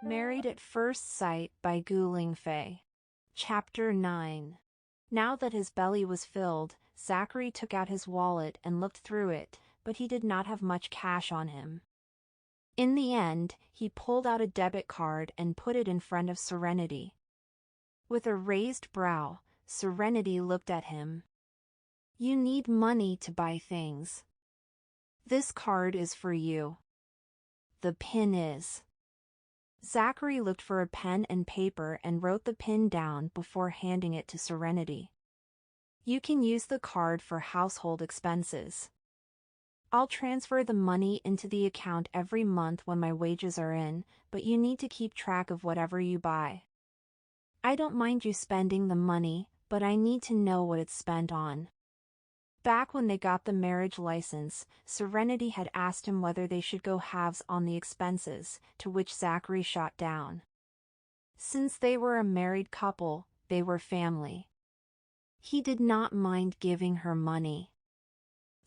Married at First Sight by Lingfei. Chapter 9. Now that his belly was filled, Zachary took out his wallet and looked through it, but he did not have much cash on him. In the end, he pulled out a debit card and put it in front of Serenity. With a raised brow, Serenity looked at him. "You need money to buy things. This card is for you. The PIN is." Zachary looked for a pen and paper and wrote the PIN down before handing it to Serenity. "You can use the card for household expenses. I'll transfer the money into the account every month when my wages are in, but you need to keep track of whatever you buy. I don't mind you spending the money, but I need to know what it's spent on." Back when they got the marriage license, Serenity had asked him whether they should go halves on the expenses, to which Zachary shot down. Since they were a married couple, they were family. He did not mind giving her money.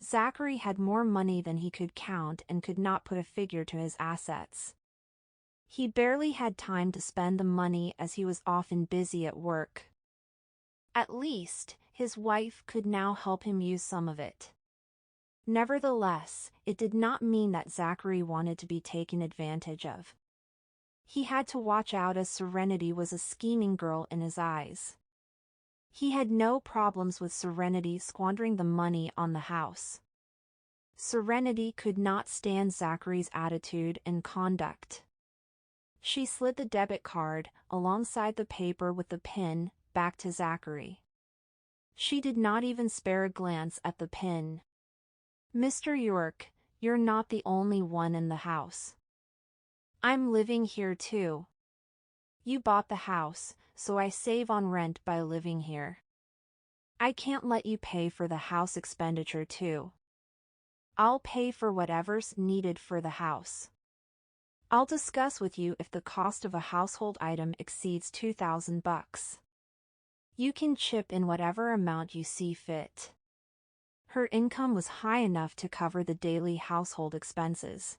Zachary had more money than he could count and could not put a figure to his assets. He barely had time to spend the money as he was often busy at work. At least, his wife could now help him use some of it. Nevertheless, it did not mean that Zachary wanted to be taken advantage of. He had to watch out as Serenity was a scheming girl in his eyes. He had no problems with Serenity squandering the money on the house. Serenity could not stand Zachary's attitude and conduct. She slid the debit card, alongside the paper with the PIN, back to Zachary. She did not even spare a glance at the PIN. "Mr. York, you're not the only one in the house. I'm living here too. You bought the house, so I save on rent by living here. I can't let you pay for the house expenditure too. I'll pay for whatever's needed for the house. I'll discuss with you if the cost of a household item exceeds $2,000. You can chip in whatever amount you see fit." Her income was high enough to cover the daily household expenses.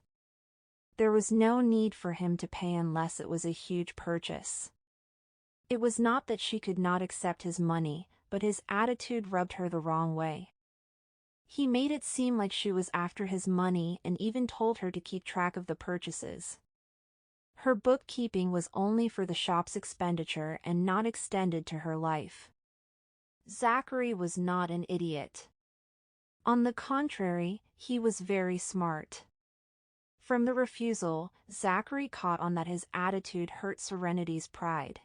There was no need for him to pay unless it was a huge purchase. It was not that she could not accept his money, but his attitude rubbed her the wrong way. He made it seem like she was after his money and even told her to keep track of the purchases. Her bookkeeping was only for the shop's expenditure and not extended to her life. Zachary was not an idiot. On the contrary, he was very smart. From the refusal, Zachary caught on that his attitude hurt Serenity's pride.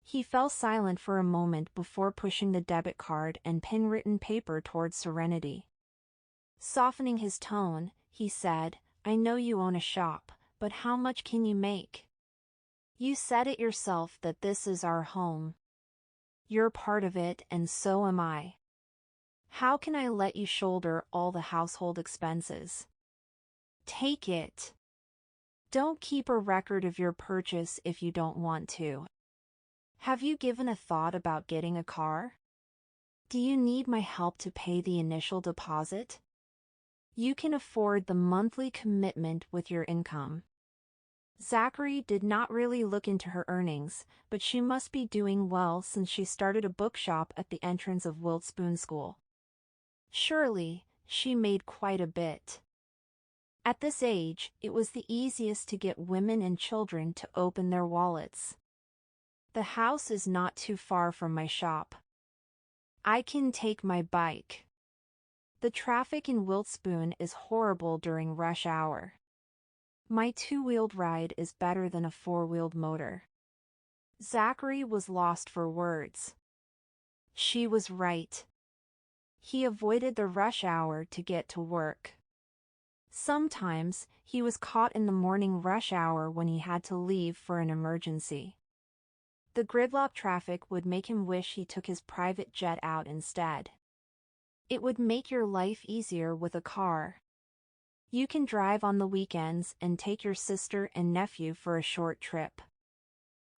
He fell silent for a moment before pushing the debit card and pen-written paper towards Serenity. Softening his tone, he said, "I know you own a shop, but how much can you make? You said it yourself that this is our home. You're part of it and so am I. How can I let you shoulder all the household expenses? Take it. Don't keep a record of your purchase if you don't want to. Have you given a thought about getting a car? Do you need my help to pay the initial deposit? You can afford the monthly commitment with your income." Zachary did not really look into her earnings, but she must be doing well since she started a bookshop at the entrance of Wiltspoon School. Surely, she made quite a bit. At this age, it was the easiest to get women and children to open their wallets. "The house is not too far from my shop. I can take my bike. The traffic in Wiltspoon is horrible during rush hour. My two-wheeled ride is better than a four-wheeled motor." Zachary was lost for words. She was right. He avoided the rush hour to get to work. Sometimes, he was caught in the morning rush hour when he had to leave for an emergency. The gridlock traffic would make him wish he took his private jet out instead. It would make your life easier with a car. You can drive on the weekends and take your sister and nephew for a short trip.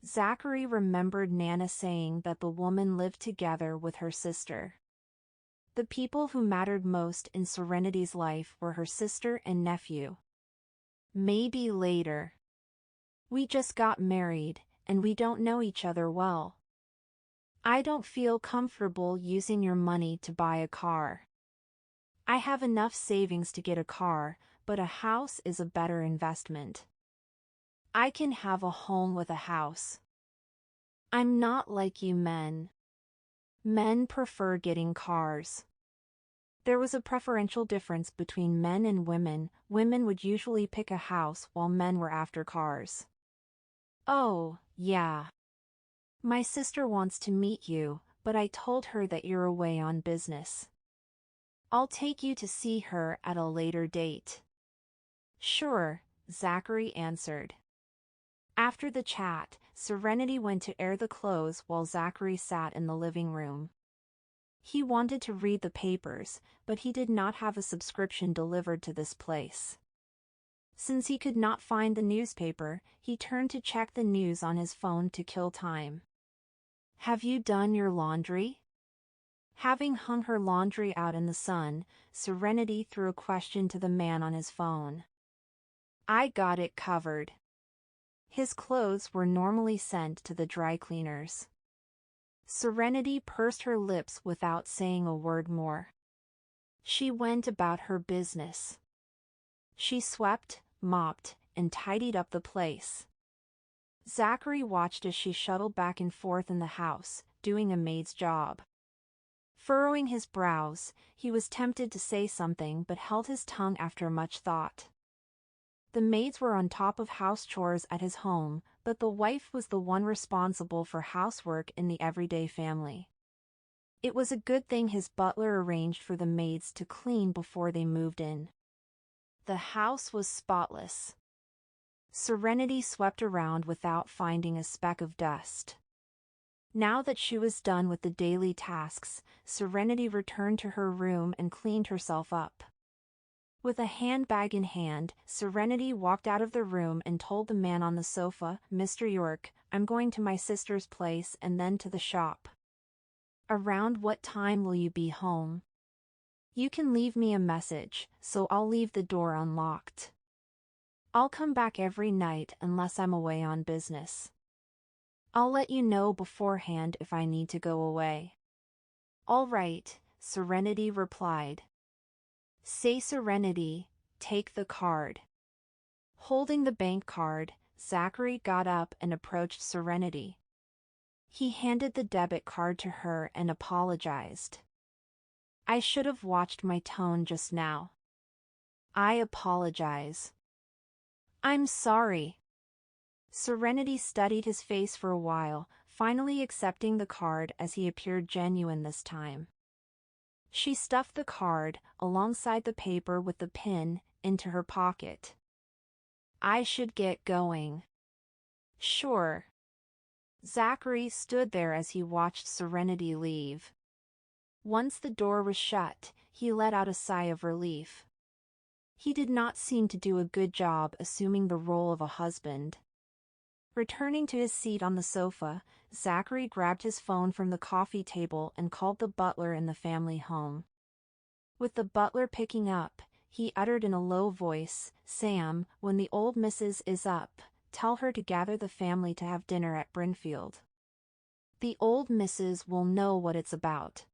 Zachary remembered Nana saying that the woman lived together with her sister. The people who mattered most in Serenity's life were her sister and nephew. Maybe later. We just got married, and we don't know each other well. I don't feel comfortable using your money to buy a car. I have enough savings to get a car, but a house is a better investment. I can have a home with a house. I'm not like you men. Men prefer getting cars. There was a preferential difference between men and women. Women would usually pick a house while men were after cars. Oh, yeah. My sister wants to meet you, but I told her that you're away on business. I'll take you to see her at a later date. Sure, Zachary answered. After the chat, Serenity went to air the clothes while Zachary sat in the living room. He wanted to read the papers, but he did not have a subscription delivered to this place. Since he could not find the newspaper, he turned to check the news on his phone to kill time. Have you done your laundry? Having hung her laundry out in the sun, Serenity threw a question to the man on his phone. I got it covered. His clothes were normally sent to the dry cleaners. Serenity pursed her lips without saying a word more. She went about her business. She swept, mopped, and tidied up the place. Zachary watched as she shuttled back and forth in the house, doing a maid's job. Furrowing his brows, he was tempted to say something but held his tongue after much thought. The maids were on top of house chores at his home, but the wife was the one responsible for housework in the everyday family. It was a good thing his butler arranged for the maids to clean before they moved in. The house was spotless. Serenity swept around without finding a speck of dust. Now that she was done with the daily tasks, Serenity returned to her room and cleaned herself up. With a handbag in hand, Serenity walked out of the room and told the man on the sofa, Mr. York, I'm going to my sister's place and then to the shop. Around what time will you be home? You can leave me a message, so I'll leave the door unlocked. I'll come back every night unless I'm away on business. I'll let you know beforehand if I need to go away. All right, Serenity replied. Say Serenity, take the card. Holding the bank card, Zachary got up and approached Serenity. He handed the debit card to her and apologized. I should have watched my tone just now. I apologize. I'm sorry. Serenity studied his face for a while, finally accepting the card as he appeared genuine this time. She stuffed the card, alongside the paper with the pin, into her pocket. I should get going. Sure. Zachary stood there as he watched Serenity leave. Once the door was shut, he let out a sigh of relief. He did not seem to do a good job assuming the role of a husband. Returning to his seat on the sofa, Zachary grabbed his phone from the coffee table and called the butler in the family home. With the butler picking up, he uttered in a low voice, Sam, when the old missus is up, tell her to gather the family to have dinner at Brinfield. The old missus will know what it's about.